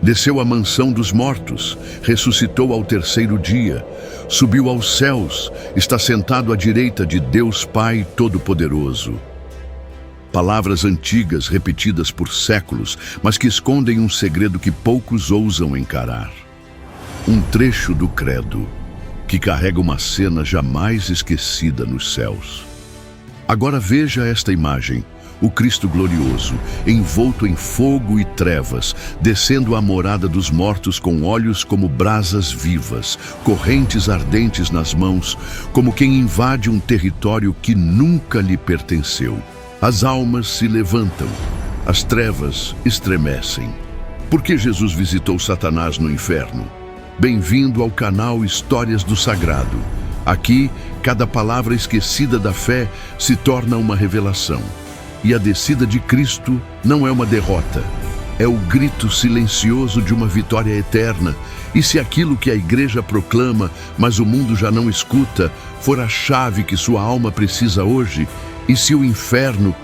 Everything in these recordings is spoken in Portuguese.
desceu à mansão dos mortos, ressuscitou ao terceiro dia, subiu aos céus, está sentado à direita de Deus Pai Todo-Poderoso. Palavras antigas repetidas por séculos, mas que escondem um segredo que poucos ousam encarar. Um trecho do credo, que carrega uma cena jamais esquecida nos céus. Agora veja esta imagem, o Cristo glorioso, envolto em fogo e trevas, descendo à morada dos mortos com olhos como brasas vivas, correntes ardentes nas mãos, como quem invade um território que nunca lhe pertenceu. As almas se levantam, as trevas estremecem. Por que Jesus visitou Satanás no inferno? Bem-vindo ao canal Histórias do Sagrado. Aqui, cada palavra esquecida da fé se torna uma revelação. E a descida de Cristo não é uma derrota, é o grito silencioso de uma vitória eterna. E se aquilo que a igreja proclama, mas o mundo já não escuta, for a chave que sua alma precisa hoje, e se o inferno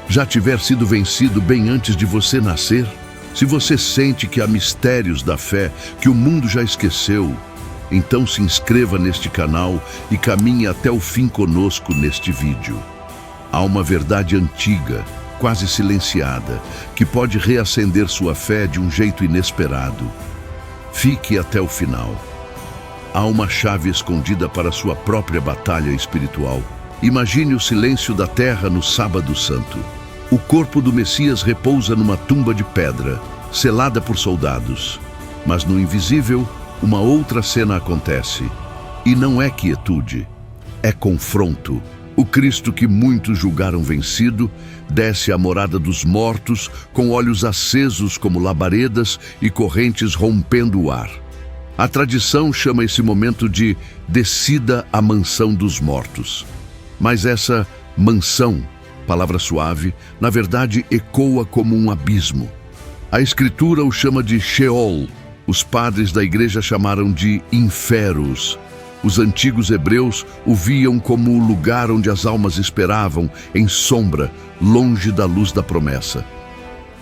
já tiver sido vencido bem antes de você nascer? Se você sente que há mistérios da fé que o mundo já esqueceu, então se inscreva neste canal e caminhe até o fim conosco neste vídeo. Há uma verdade antiga, quase silenciada, que pode reacender sua fé de um jeito inesperado. Fique até o final. Há uma chave escondida para sua própria batalha espiritual. Imagine o silêncio da terra no Sábado Santo. O corpo do Messias repousa numa tumba de pedra, selada por soldados. Mas no invisível, uma outra cena acontece. E não é quietude, é confronto. O Cristo que muitos julgaram vencido, desce à morada dos mortos, com olhos acesos como labaredas e correntes rompendo o ar. A tradição chama esse momento de descida à mansão dos mortos. Mas essa mansão, palavra suave, na verdade ecoa como um abismo. A Escritura o chama de Sheol. Os padres da igreja chamaram de inferos. Os antigos hebreus o viam como o lugar onde as almas esperavam, em sombra, longe da luz da promessa.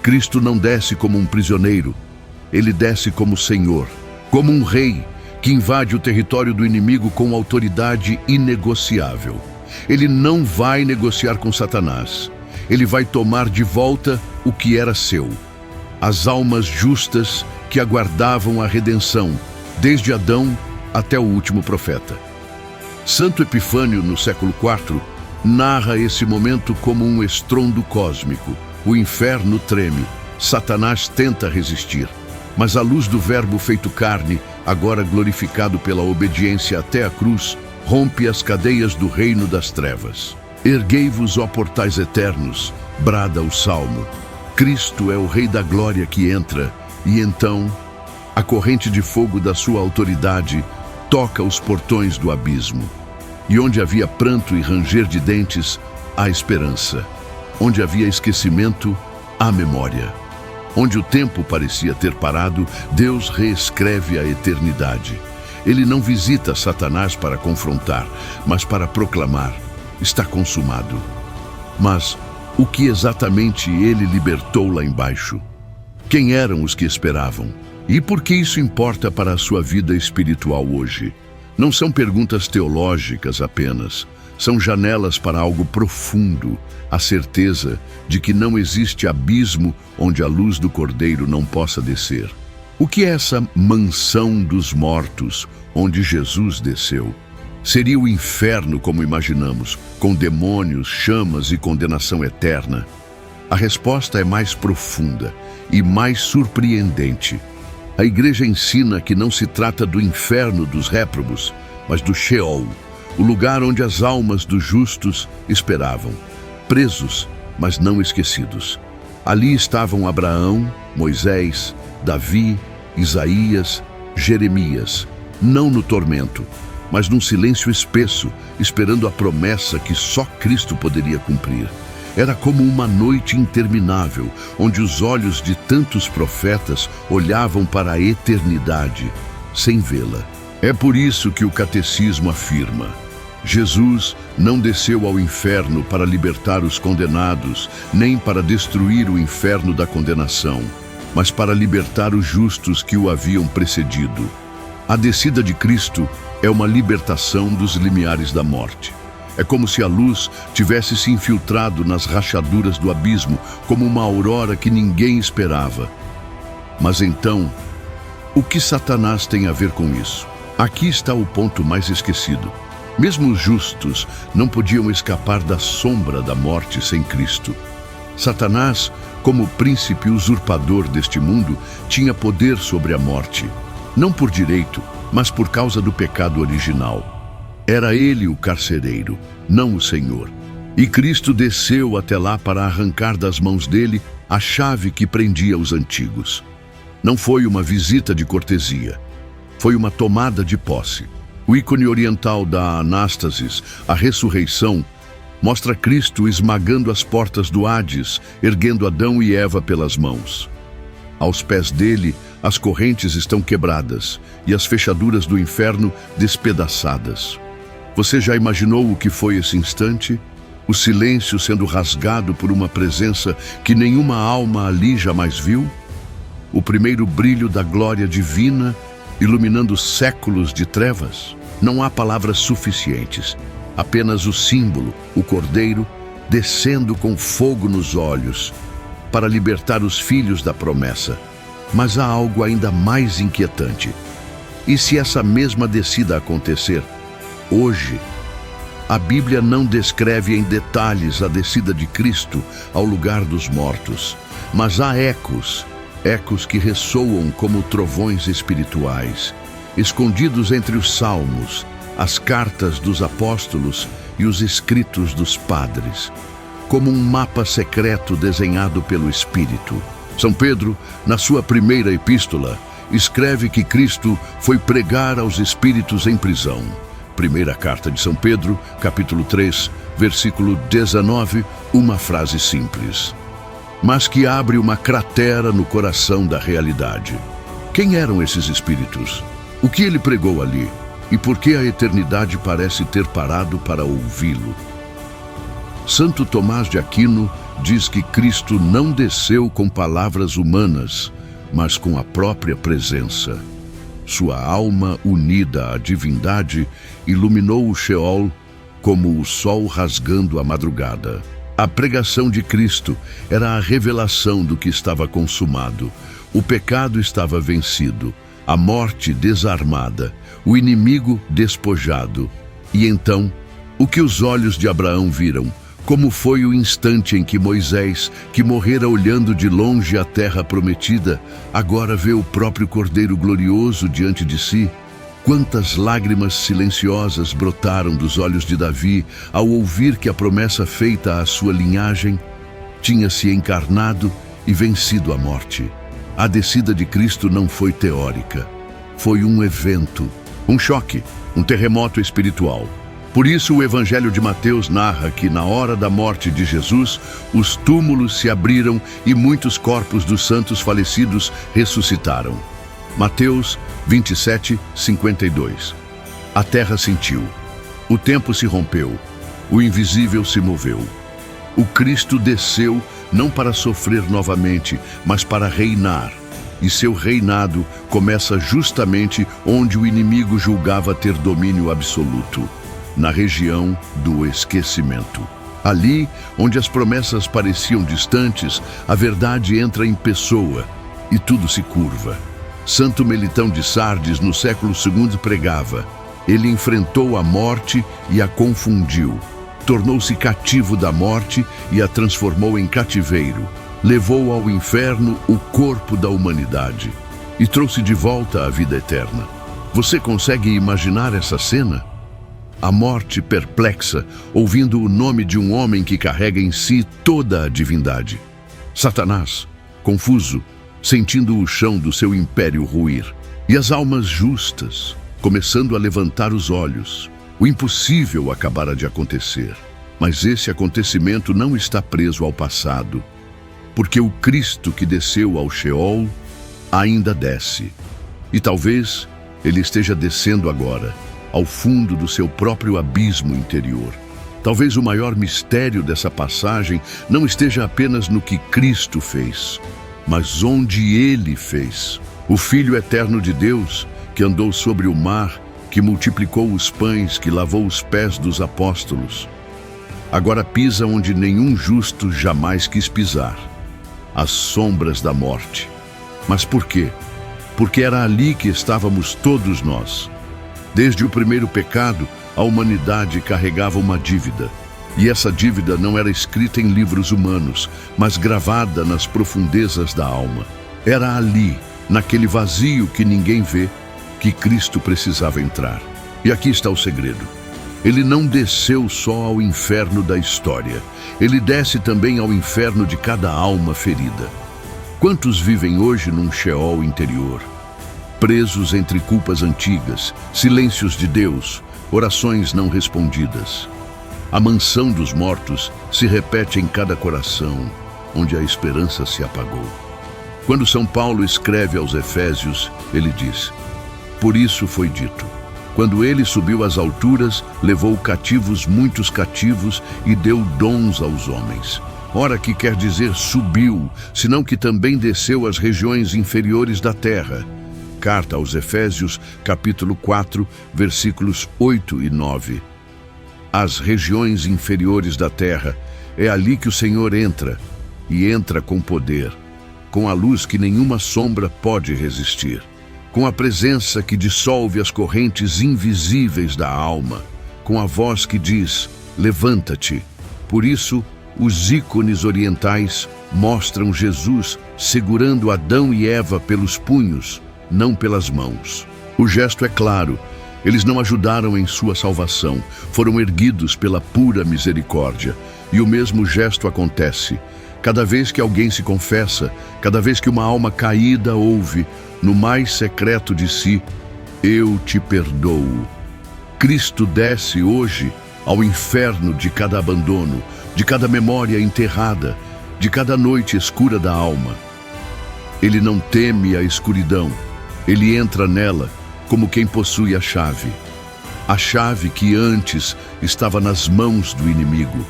Cristo não desce como um prisioneiro, ele desce como Senhor, como um rei que invade o território do inimigo com autoridade inegociável. Ele não vai negociar com Satanás, ele vai tomar de volta o que era seu. As almas justas que aguardavam a redenção, desde Adão até o último profeta. Santo Epifânio, no século IV, narra esse momento como um estrondo cósmico. O inferno treme, Satanás tenta resistir, mas a luz do Verbo feito carne, agora glorificado pela obediência até a cruz, rompe as cadeias do reino das trevas. Erguei-vos, ó portais eternos, brada o Salmo. Cristo é o Rei da Glória que entra, e então a corrente de fogo da sua autoridade toca os portões do abismo. E onde havia pranto e ranger de dentes, há esperança. Onde havia esquecimento, há memória. Onde o tempo parecia ter parado, Deus reescreve a eternidade. Ele não visita Satanás para confrontar, mas para proclamar: está consumado. Mas o que exatamente ele libertou lá embaixo? Quem eram os que esperavam? E por que isso importa para a sua vida espiritual hoje? Não são perguntas teológicas apenas, são janelas para algo profundo, a certeza de que não existe abismo onde a luz do Cordeiro não possa descer. O que é essa mansão dos mortos, onde Jesus desceu? Seria o inferno como imaginamos, com demônios, chamas e condenação eterna? A resposta é mais profunda e mais surpreendente. A igreja ensina que não se trata do inferno dos réprobos, mas do Sheol, o lugar onde as almas dos justos esperavam, presos, mas não esquecidos. Ali estavam Abraão, Moisés, Davi, Isaías, Jeremias, não no tormento, mas num silêncio espesso, esperando a promessa que só Cristo poderia cumprir. Era como uma noite interminável, onde os olhos de tantos profetas olhavam para a eternidade, sem vê-la. É por isso que o catecismo afirma: Jesus não desceu ao inferno para libertar os condenados, nem para destruir o inferno da condenação. mas para libertar os justos que o haviam precedido. A descida de Cristo é uma libertação dos limiares da morte. É como se a luz tivesse se infiltrado nas rachaduras do abismo, como uma aurora que ninguém esperava. Mas então, o que Satanás tem a ver com isso? Aqui está o ponto mais esquecido. Mesmo os justos não podiam escapar da sombra da morte sem Cristo. Satanás, como príncipe usurpador deste mundo, tinha poder sobre a morte. Não por direito, mas por causa do pecado original. Era ele o carcereiro, não o Senhor. E Cristo desceu até lá para arrancar das mãos dele a chave que prendia os antigos. Não foi uma visita de cortesia, foi uma tomada de posse. O ícone oriental da Anástasis, a ressurreição, mostra Cristo esmagando as portas do Hades, erguendo Adão e Eva pelas mãos. Aos pés dele, as correntes estão quebradas e as fechaduras do inferno despedaçadas. Você já imaginou o que foi esse instante? O silêncio sendo rasgado por uma presença que nenhuma alma ali jamais viu? O primeiro brilho da glória divina iluminando séculos de trevas? Não há palavras suficientes, apenas o símbolo, o cordeiro, descendo com fogo nos olhos para libertar os filhos da promessa. Mas há algo ainda mais inquietante. E se essa mesma descida acontecer hoje? A Bíblia não descreve em detalhes a descida de Cristo ao lugar dos mortos, mas há ecos que ressoam como trovões espirituais, escondidos entre os salmos, as cartas dos apóstolos e os escritos dos padres, como um mapa secreto desenhado pelo Espírito. São Pedro, na sua primeira epístola, escreve que Cristo foi pregar aos espíritos em prisão. Primeira carta de São Pedro, capítulo 3, versículo 19, uma frase simples, mas que abre uma cratera no coração da realidade. Quem eram esses espíritos? O que ele pregou ali? E por que a eternidade parece ter parado para ouvi-lo? Santo Tomás de Aquino diz que Cristo não desceu com palavras humanas, mas com a própria presença. Sua alma unida à divindade iluminou o Sheol como o sol rasgando a madrugada. A pregação de Cristo era a revelação do que estava consumado. O pecado estava vencido, a morte desarmada, o inimigo despojado. E então, o que os olhos de Abraão viram? Como foi o instante em que Moisés, que morrera olhando de longe a terra prometida, agora vê o próprio Cordeiro glorioso diante de si? Quantas lágrimas silenciosas brotaram dos olhos de Davi ao ouvir que a promessa feita à sua linhagem tinha se encarnado e vencido a morte. A descida de Cristo não foi teórica, foi um evento, um choque, um terremoto espiritual. Por isso o Evangelho de Mateus narra que na hora da morte de Jesus, os túmulos se abriram e muitos corpos dos santos falecidos ressuscitaram. Mateus 27, 52. A terra sentiu, o tempo se rompeu, o invisível se moveu. O Cristo desceu não para sofrer novamente, mas para reinar. E seu reinado começa justamente onde o inimigo julgava ter domínio absoluto, na região do esquecimento. Ali, onde as promessas pareciam distantes, a verdade entra em pessoa e tudo se curva. Santo Melitão de Sardes, no século II, pregava: ele enfrentou a morte e a confundiu. Tornou-se cativo da morte e a transformou em cativeiro. Levou ao inferno o corpo da humanidade e trouxe de volta a vida eterna. Você consegue imaginar essa cena? A morte perplexa, ouvindo o nome de um homem que carrega em si toda a divindade. Satanás, confuso, sentindo o chão do seu império ruir. E as almas justas, começando a levantar os olhos. O impossível acabara de acontecer. Mas esse acontecimento não está preso ao passado, porque o Cristo que desceu ao Sheol ainda desce. E talvez ele esteja descendo agora, ao fundo do seu próprio abismo interior. Talvez o maior mistério dessa passagem não esteja apenas no que Cristo fez, mas onde ele fez. O Filho eterno de Deus, que andou sobre o mar, que multiplicou os pães, que lavou os pés dos apóstolos, agora pisa onde nenhum justo jamais quis pisar, as sombras da morte. Mas por quê? Porque era ali que estávamos todos nós. Desde o primeiro pecado, a humanidade carregava uma dívida. E essa dívida não era escrita em livros humanos, mas gravada nas profundezas da alma. Era ali, naquele vazio que ninguém vê, que Cristo precisava entrar. E aqui está o segredo. Ele não desceu só ao inferno da história. Ele desce também ao inferno de cada alma ferida. Quantos vivem hoje num Sheol interior? Presos entre culpas antigas, silêncios de Deus, orações não respondidas. A mansão dos mortos se repete em cada coração, onde a esperança se apagou. Quando São Paulo escreve aos Efésios, ele diz: por isso foi dito, quando ele subiu às alturas, levou cativos muitos cativos e deu dons aos homens. Ora, que quer dizer subiu, senão que também desceu às regiões inferiores da terra. Carta aos Efésios, capítulo 4, versículos 8 e 9. As regiões inferiores da terra, é ali que o Senhor entra, e entra com poder, com a luz que nenhuma sombra pode resistir, com a presença que dissolve as correntes invisíveis da alma, com a voz que diz: levanta-te. Por isso, os ícones orientais mostram Jesus segurando Adão e Eva pelos punhos, não pelas mãos. O gesto é claro. Eles não ajudaram em sua salvação, foram erguidos pela pura misericórdia. E o mesmo gesto acontece. Cada vez que alguém se confessa, cada vez que uma alma caída ouve, no mais secreto de si: eu te perdoo. Cristo desce hoje ao inferno de cada abandono, de cada memória enterrada, de cada noite escura da alma. Ele não teme a escuridão, ele entra nela como quem possui a chave. A chave que antes estava nas mãos do inimigo,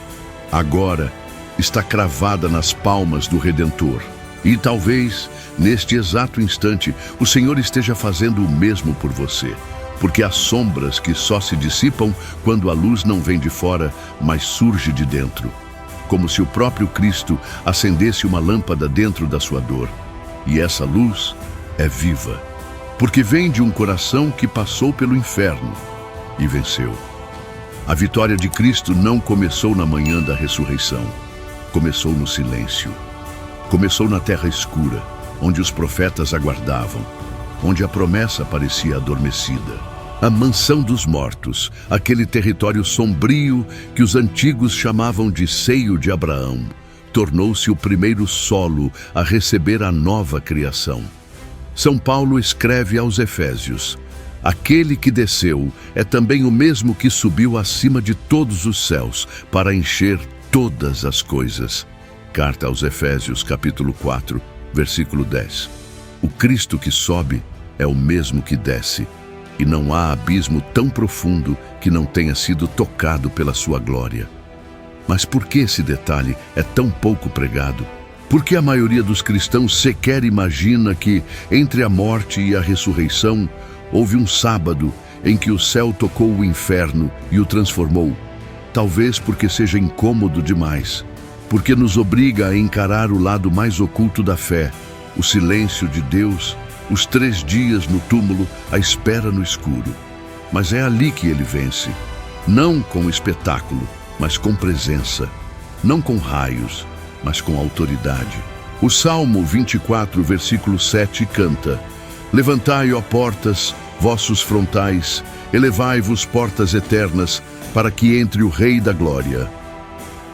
agora está cravada nas palmas do Redentor. E talvez, neste exato instante, o Senhor esteja fazendo o mesmo por você. Porque há sombras que só se dissipam quando a luz não vem de fora, mas surge de dentro. Como se o próprio Cristo acendesse uma lâmpada dentro da sua dor. E essa luz é viva, porque vem de um coração que passou pelo inferno e venceu. A vitória de Cristo não começou na manhã da ressurreição. Começou no silêncio. Começou na terra escura, onde os profetas aguardavam, onde a promessa parecia adormecida. A mansão dos mortos, aquele território sombrio que os antigos chamavam de seio de Abraão, tornou-se o primeiro solo a receber a nova criação. São Paulo escreve aos Efésios: aquele que desceu é também o mesmo que subiu acima de todos os céus para encher todas as coisas. Carta aos Efésios, capítulo 4, versículo 10. O Cristo que sobe é o mesmo que desce, e não há abismo tão profundo que não tenha sido tocado pela sua glória. Mas por que esse detalhe é tão pouco pregado? Porque a maioria dos cristãos sequer imagina que, entre a morte e a ressurreição, houve um sábado em que o céu tocou o inferno e o transformou. Talvez porque seja incômodo demais, porque nos obriga a encarar o lado mais oculto da fé, o silêncio de Deus, os 3 dias no túmulo, a espera no escuro. Mas é ali que ele vence, não com espetáculo, mas com presença, não com raios, mas com autoridade. O Salmo 24, versículo 7 canta: levantai, ó portas, vossos frontais, elevai-vos, portas eternas, para que entre o Rei da Glória.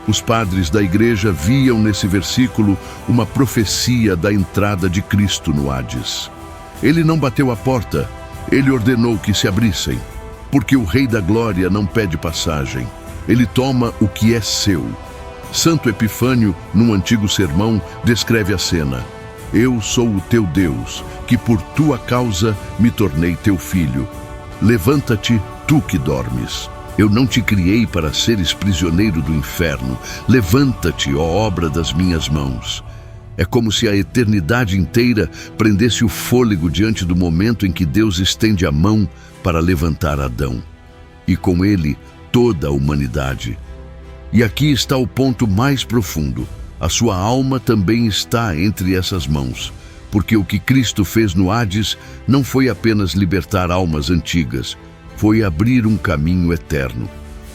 Os padres da igreja viam nesse versículo uma profecia da entrada de Cristo no Hades. Ele não bateu a porta, ele ordenou que se abrissem, porque o Rei da Glória não pede passagem, ele toma o que é seu. Santo Epifânio, num antigo sermão, descreve a cena: eu sou o teu Deus, que por tua causa me tornei teu filho. Levanta-te, tu que dormes. Eu não te criei para seres prisioneiro do inferno. Levanta-te, ó obra das minhas mãos. É como se a eternidade inteira prendesse o fôlego diante do momento em que Deus estende a mão para levantar Adão, e com ele toda a humanidade. E aqui está o ponto mais profundo. A sua alma também está entre essas mãos, porque o que Cristo fez no Hades não foi apenas libertar almas antigas, foi abrir um caminho eterno.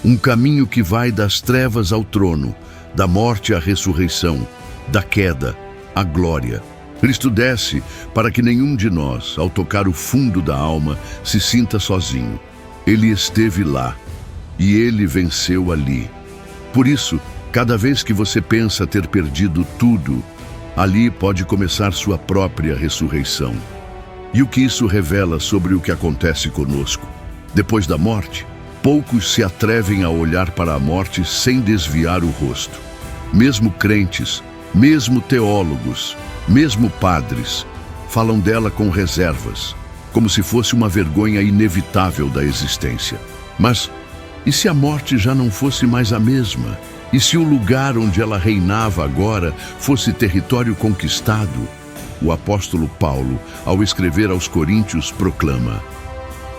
Um caminho que vai das trevas ao trono, da morte à ressurreição, da queda à glória. Cristo desce para que nenhum de nós, ao tocar o fundo da alma, se sinta sozinho. Ele esteve lá e ele venceu ali. Por isso, cada vez que você pensa ter perdido tudo, ali pode começar sua própria ressurreição. E o que isso revela sobre o que acontece conosco? Depois da morte, poucos se atrevem a olhar para a morte sem desviar o rosto. Mesmo crentes, mesmo teólogos, mesmo padres, falam dela com reservas, como se fosse uma vergonha inevitável da existência. Mas, e se a morte já não fosse mais a mesma? E se o lugar onde ela reinava agora fosse território conquistado? O apóstolo Paulo, ao escrever aos Coríntios, proclama: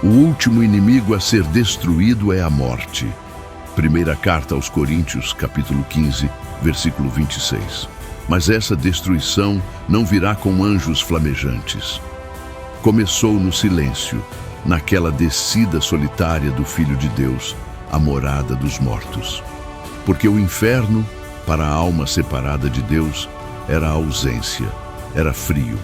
o último inimigo a ser destruído é a morte. Primeira carta aos Coríntios, capítulo 15, versículo 26. Mas essa destruição não virá com anjos flamejantes. Começou no silêncio, naquela descida solitária do Filho de Deus, a morada dos mortos. Porque o inferno, para a alma separada de Deus, era a ausência, era frio,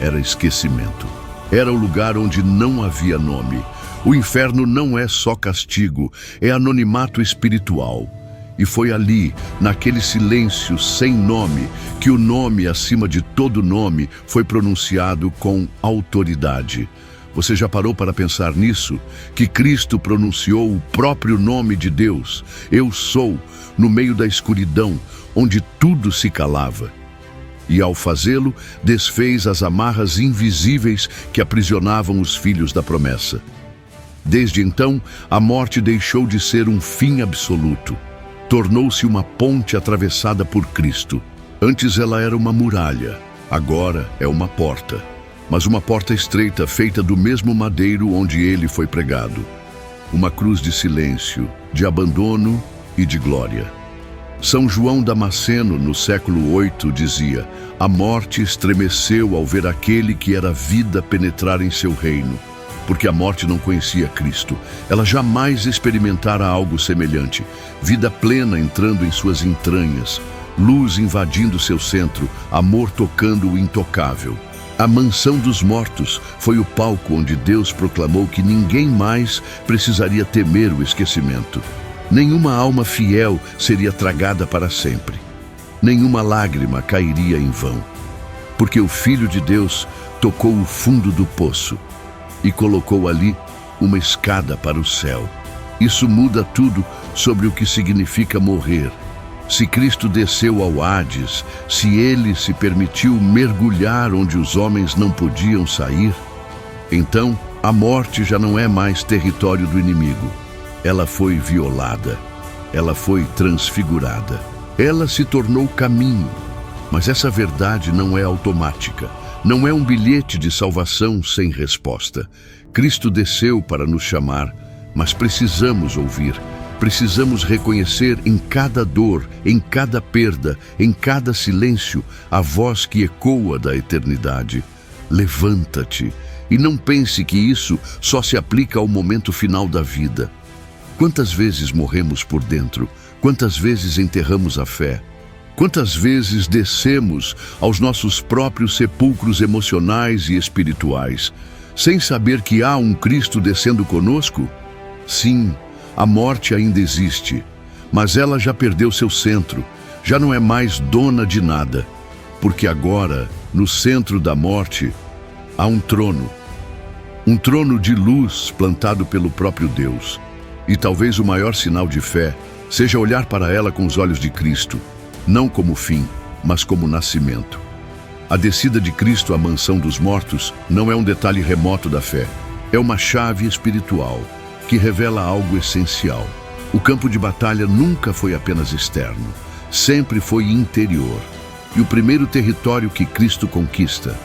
era esquecimento. Era o lugar onde não havia nome. O inferno não é só castigo, é anonimato espiritual. E foi ali, naquele silêncio sem nome, que o nome acima de todo nome foi pronunciado com autoridade. Você já parou para pensar nisso? Que Cristo pronunciou o próprio nome de Deus, Eu Sou, no meio da escuridão, onde tudo se calava. E ao fazê-lo, desfez as amarras invisíveis que aprisionavam os filhos da promessa. Desde então, a morte deixou de ser um fim absoluto. Tornou-se uma ponte atravessada por Cristo. Antes ela era uma muralha, agora é uma porta. Mas uma porta estreita feita do mesmo madeiro onde ele foi pregado. Uma cruz de silêncio, de abandono e de glória. São João Damasceno, no século VIII, dizia: a morte estremeceu ao ver aquele que era vida penetrar em seu reino. Porque a morte não conhecia Cristo. Ela jamais experimentara algo semelhante. Vida plena entrando em suas entranhas, luz invadindo seu centro, amor tocando o intocável. A mansão dos mortos foi o palco onde Deus proclamou que ninguém mais precisaria temer o esquecimento. Nenhuma alma fiel seria tragada para sempre. Nenhuma lágrima cairia em vão. Porque o Filho de Deus tocou o fundo do poço e colocou ali uma escada para o céu. Isso muda tudo sobre o que significa morrer. Se Cristo desceu ao Hades, se ele se permitiu mergulhar onde os homens não podiam sair, então a morte já não é mais território do inimigo. Ela foi violada, ela foi transfigurada, ela se tornou caminho. Mas essa verdade não é automática, não é um bilhete de salvação sem resposta. Cristo desceu para nos chamar, mas precisamos ouvir. Precisamos reconhecer em cada dor, em cada perda, em cada silêncio, a voz que ecoa da eternidade. Levanta-te e não pense que isso só se aplica ao momento final da vida. Quantas vezes morremos por dentro? Quantas vezes enterramos a fé? Quantas vezes descemos aos nossos próprios sepulcros emocionais e espirituais, sem saber que há um Cristo descendo conosco? Sim, a morte ainda existe, mas ela já perdeu seu centro, já não é mais dona de nada, porque agora, no centro da morte, há um trono de luz plantado pelo próprio Deus. E talvez o maior sinal de fé seja olhar para ela com os olhos de Cristo, não como fim, mas como nascimento. A descida de Cristo à mansão dos mortos não é um detalhe remoto da fé, é uma chave espiritual que revela algo essencial. O campo de batalha nunca foi apenas externo, sempre foi interior. E o primeiro território que Cristo conquista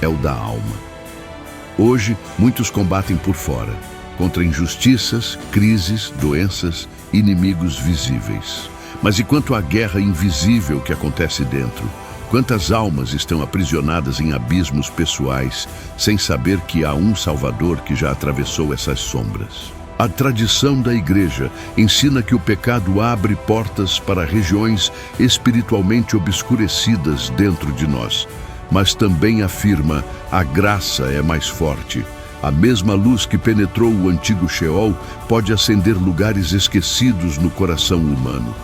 é o da alma. Hoje, muitos combatem por fora, contra injustiças, crises, doenças, inimigos visíveis. Mas e quanto à guerra invisível que acontece dentro? Quantas almas estão aprisionadas em abismos pessoais, sem saber que há um Salvador que já atravessou essas sombras? A tradição da Igreja ensina que o pecado abre portas para regiões espiritualmente obscurecidas dentro de nós, mas também afirma: a graça é mais forte. A mesma luz que penetrou o antigo Sheol pode acender lugares esquecidos no coração humano.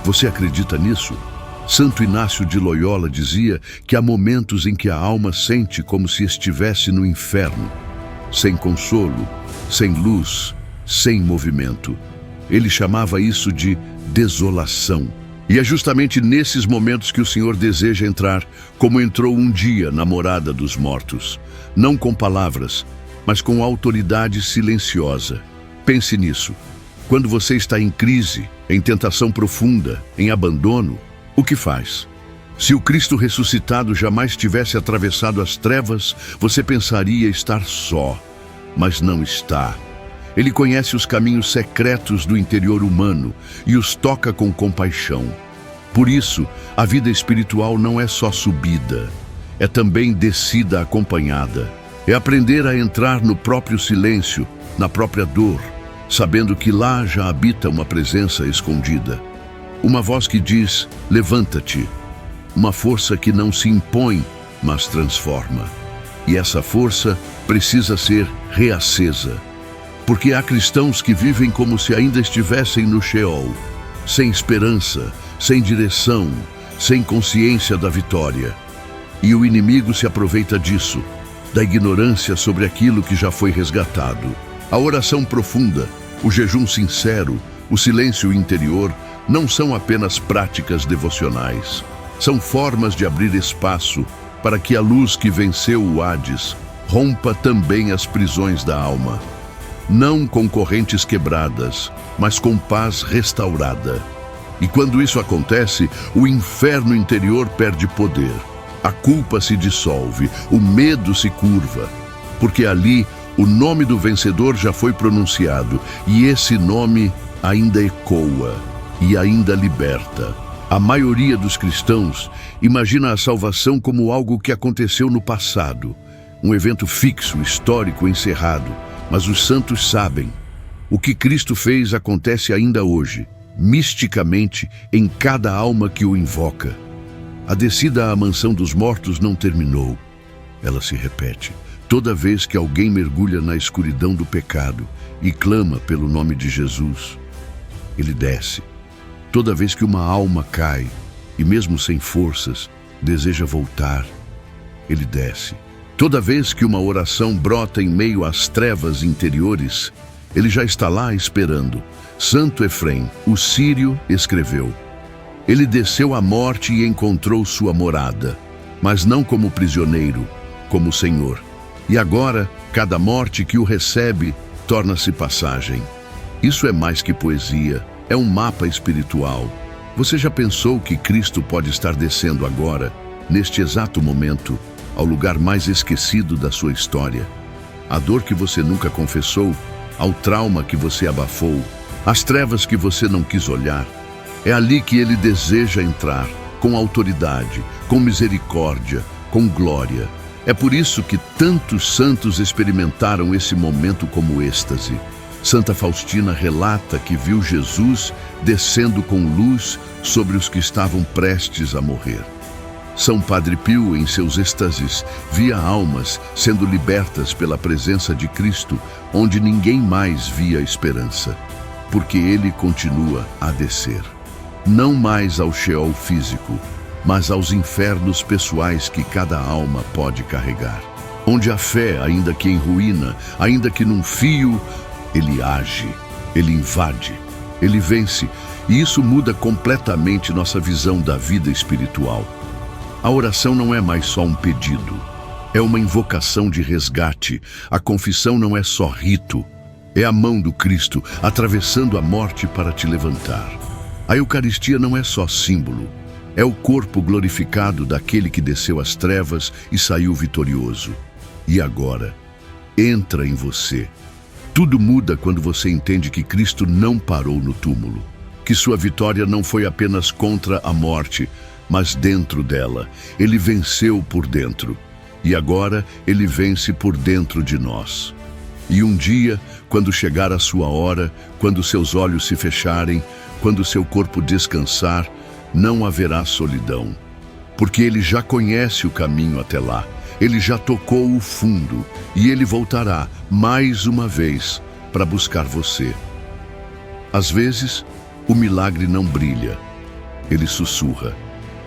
Você acredita nisso? Santo Inácio de Loyola dizia que há momentos em que a alma sente como se estivesse no inferno, sem consolo, sem luz, sem movimento. Ele chamava isso de desolação. E é justamente nesses momentos que o Senhor deseja entrar, como entrou um dia na morada dos mortos. Não com palavras, mas com autoridade silenciosa. Pense nisso. Quando você está em crise, em tentação profunda, em abandono, o que faz? Se o Cristo ressuscitado jamais tivesse atravessado as trevas, você pensaria estar só, mas não está. Ele conhece os caminhos secretos do interior humano e os toca com compaixão. Por isso, a vida espiritual não é só subida, é também descida acompanhada. É aprender a entrar no próprio silêncio, na própria dor, sabendo que lá já habita uma presença escondida. Uma voz que diz: levanta-te. Uma força que não se impõe, mas transforma. E essa força precisa ser reacesa. Porque há cristãos que vivem como se ainda estivessem no Sheol, sem esperança, sem direção, sem consciência da vitória. E o inimigo se aproveita disso, da ignorância sobre aquilo que já foi resgatado. A oração profunda, o jejum sincero, o silêncio interior não são apenas práticas devocionais. São formas de abrir espaço para que a luz que venceu o Hades rompa também as prisões da alma. Não com correntes quebradas, mas com paz restaurada. E quando isso acontece, o inferno interior perde poder. A culpa se dissolve, o medo se curva, porque ali o nome do vencedor já foi pronunciado e esse nome ainda ecoa e ainda liberta. A maioria dos cristãos imagina a salvação como algo que aconteceu no passado, um evento fixo, histórico, encerrado. Mas os santos sabem, o que Cristo fez acontece ainda hoje, misticamente, em cada alma que o invoca. A descida à mansão dos mortos não terminou. Ela se repete. Toda vez que alguém mergulha na escuridão do pecado e clama pelo nome de Jesus, ele desce. Toda vez que uma alma cai, e mesmo sem forças, deseja voltar, ele desce. Toda vez que uma oração brota em meio às trevas interiores, ele já está lá esperando. Santo Efrém, o sírio, escreveu: ele desceu à morte e encontrou sua morada, mas não como prisioneiro, como Senhor. E agora, cada morte que o recebe torna-se passagem. Isso é mais que poesia, é um mapa espiritual. Você já pensou que Cristo pode estar descendo agora, neste exato momento, ao lugar mais esquecido da sua história? A dor que você nunca confessou, ao trauma que você abafou, às trevas que você não quis olhar. É ali que ele deseja entrar, com autoridade, com misericórdia, com glória. É por isso que tantos santos experimentaram esse momento como êxtase. Santa Faustina relata que viu Jesus descendo com luz sobre os que estavam prestes a morrer. São Padre Pio, em seus êxtases, via almas sendo libertas pela presença de Cristo, onde ninguém mais via esperança, porque ele continua a descer. Não mais ao Sheol físico, mas aos infernos pessoais que cada alma pode carregar. Onde a fé, ainda que em ruína, ainda que num fio, ele age, ele invade, ele vence, e isso muda completamente nossa visão da vida espiritual. A oração não é mais só um pedido, é uma invocação de resgate. A confissão não é só rito, é a mão do Cristo atravessando a morte para te levantar. A Eucaristia não é só símbolo, É o corpo glorificado daquele que desceu às trevas e saiu vitorioso. E agora, entra em você. Tudo muda quando você entende que Cristo não parou no túmulo, que sua vitória não foi apenas contra a morte, mas dentro dela. Ele venceu por dentro. E agora ele vence por dentro de nós. E um dia, quando chegar a sua hora, quando seus olhos se fecharem, quando seu corpo descansar, não haverá solidão. Porque ele já conhece o caminho até lá. Ele já tocou o fundo e ele voltará mais uma vez para buscar você. Às vezes, o milagre não brilha. Ele sussurra.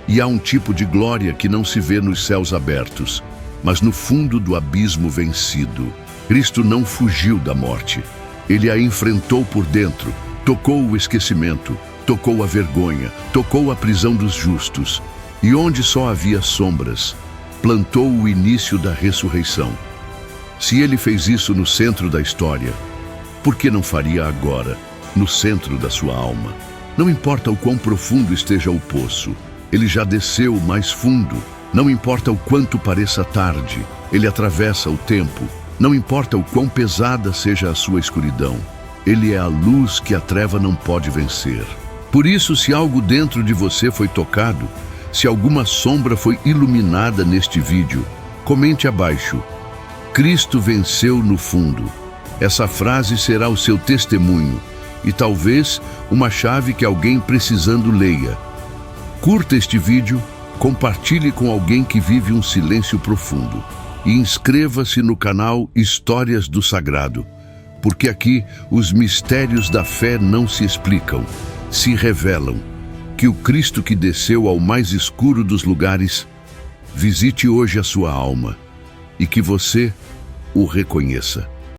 E há um tipo de glória que não se vê nos céus abertos, mas no fundo do abismo vencido. Cristo não fugiu da morte. Ele a enfrentou por dentro, tocou o esquecimento, tocou a vergonha, tocou a prisão dos justos. E onde só havia sombras, plantou o início da ressurreição. Se ele fez isso no centro da história, por que não faria agora, no centro da sua alma? Não importa o quão profundo esteja o poço, ele já desceu mais fundo. Não importa o quanto pareça tarde, ele atravessa o tempo. Não importa o quão pesada seja a sua escuridão, ele é a luz que a treva não pode vencer. Por isso, se algo dentro de você foi tocado, se alguma sombra foi iluminada neste vídeo, comente abaixo. Cristo venceu no fundo. Essa frase será o seu testemunho e talvez uma chave que alguém precisando leia. Curta este vídeo, compartilhe com alguém que vive um silêncio profundo e inscreva-se no canal Histórias do Sagrado, porque aqui os mistérios da fé não se explicam, se revelam. Que o Cristo que desceu ao mais escuro dos lugares visite hoje a sua alma e que você o reconheça.